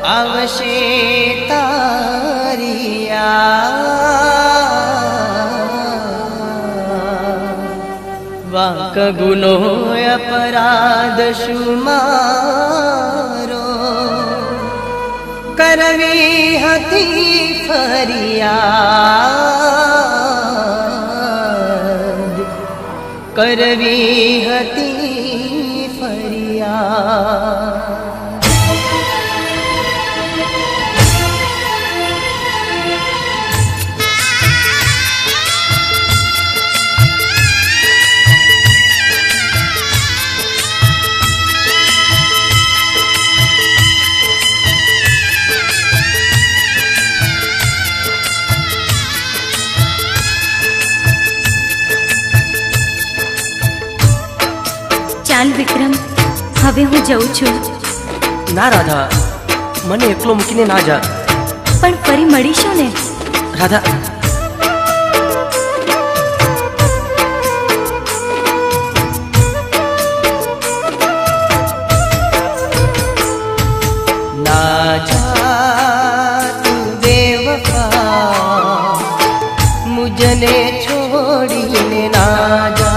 आवशे तारिया वाक गुनो अपराध शुमारो करवी हती फरियाद करवी हती फरियाद। ચાલ વિક્રમ, હવે હું જઉં છું. ના રાધા, મને એકલો મૂકીને ના જા. પણ ફરી મળીશું ને રાધા. ના જા તું બેવફા, મુझने છોડીને ના જા.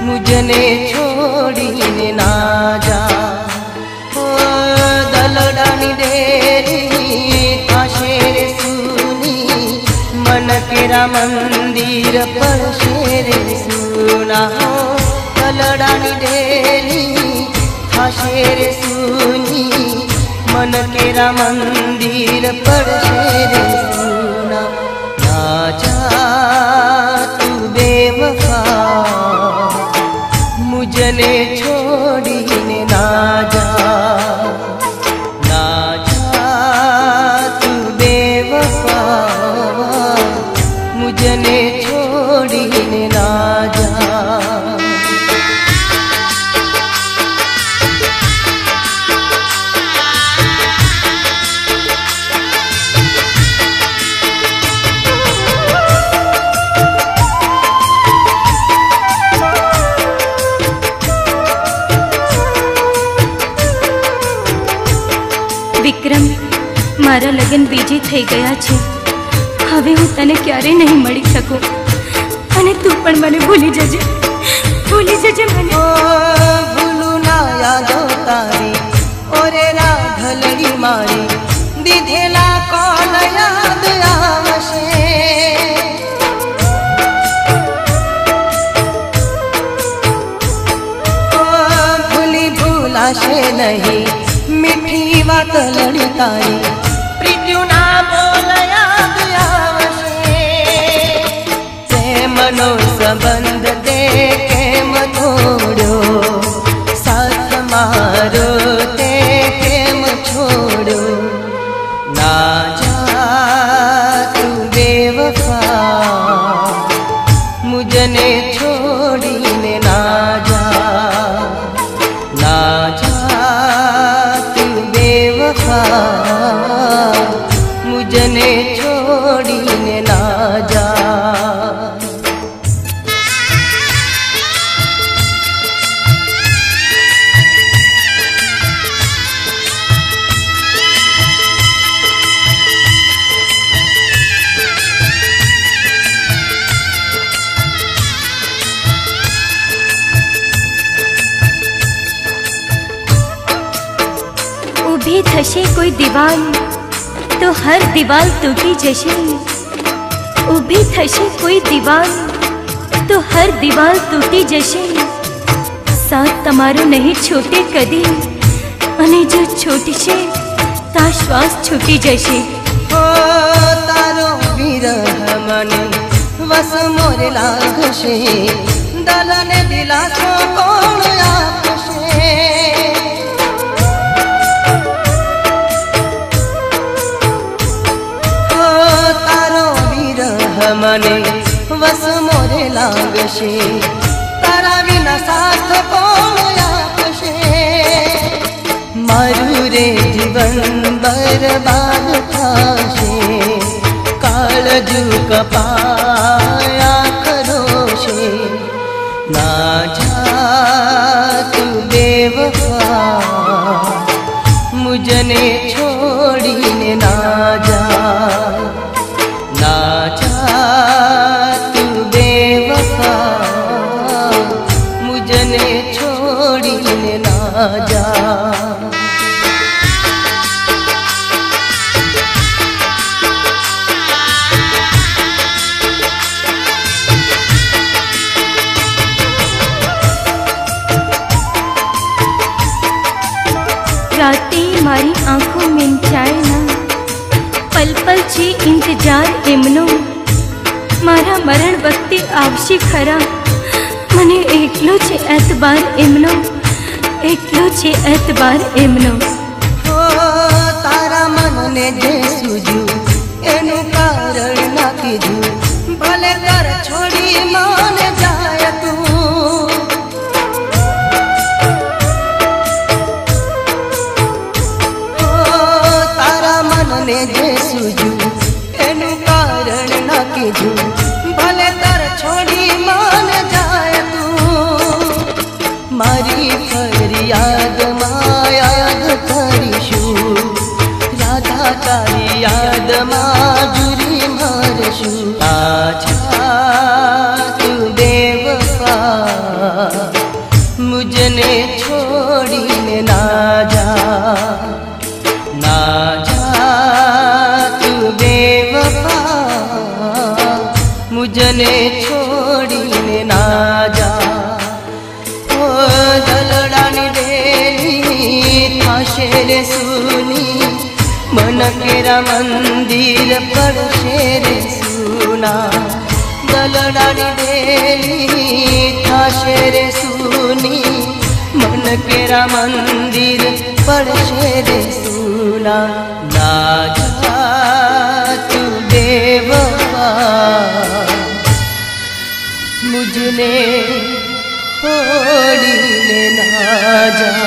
मुझने छोड़ीने ना जा. ओ दलडानी डेरी थाशे रे सुनी, मन केरा मंदिर पर शेरे सुना. दलडानी डेरी थाशे रे सुनी, मन केरा मंदिर पर शेरे सुना. ना जा तू बेवफा, मुझने छोड़ीने ना जा. ना जा तू बेवफा, मुझने छोड़ीने ना जा. વિક્રમ, મારા લગ્ન બીજે થઈ ગયા છે. હવે હું તને ક્યારે નહીં મળી શકું, અને તું પણ મને ભૂલી જજે. ભૂલી જજે મને. ભૂલું ના યાદો તારી, ઓરે રાધલડી મારી, દીધેલા કોણ યાદ આવશે. ભૂલી ભૂલાશે નહીં મીઠી વાત લડી તારી, પ્રીત્યુ ના બોલ યાદ આવશે. પ્રેમનો સંબંધ તે કેમ તોડ્યો, સાથ મારો તે કેમ છોડ્યો. ના જા તું બેવફા, મુझने છોડીને ના જા. ના જા मुझने छोड़ीने ना जा. ઊભી થશે કોઈ દિવાલ તો હર દિવાલ તૂટી જશે. ઊભી થશે કોઈ દિવાલ તો હર દિવાલ તૂટી જશે. સાથ તમારો નહીં છૂટે કદી, અને જો છૂટશે તા શ્વાસ છૂટી જશે. તારો વિરહ મને વસ મોરે લાગશે, દલને દિલાસો કોણ આપશે. મને વસ મોરે લાગશે, તારા વિના સાથ કોણ આપશે. મારું રે જીવન બરબાદ થશે, કાળજુ કપાયા કરો છે. ना जा तू बेवफा, मुझने छोड़ीने ना जा। ना जा तू बेवफा, मुझने छोड़ीने ना जा। रातें मारी आंखों में चाय ना, पल पल छे इंतजार एमनो। मारा मरण वक्ते आवशे खरा, मने एकलो छे एतबार एमनो, एकलो छे एतबार एमनो। ओ तारा मन ने जे सूझ्यू एनु कारण ना कीधु, भले कर छोड़ी मान जाय तू। ने जे सूझू एनु कारण ना कीधु, भले तर छोड़ी मान जाय तू। मारी फरियाद मां याद करीशू, राधा तारी याद मां जुरी मारशू। आजा तू बेवफा, मुझने छोड़ीने ना जा। ना जा बेवफा, मुझने छोड़ीने ना जा। ओ दलडानी डेली थाशे रे सुनी, मन केरा मंदिर पड़शे रे सुना। दलडानी डेली थाशे रे सुनी, मन केरा मंदिर पड़शे रे सुना। ना जा तू बेवफा, मुझने छोड़ीने ना जा।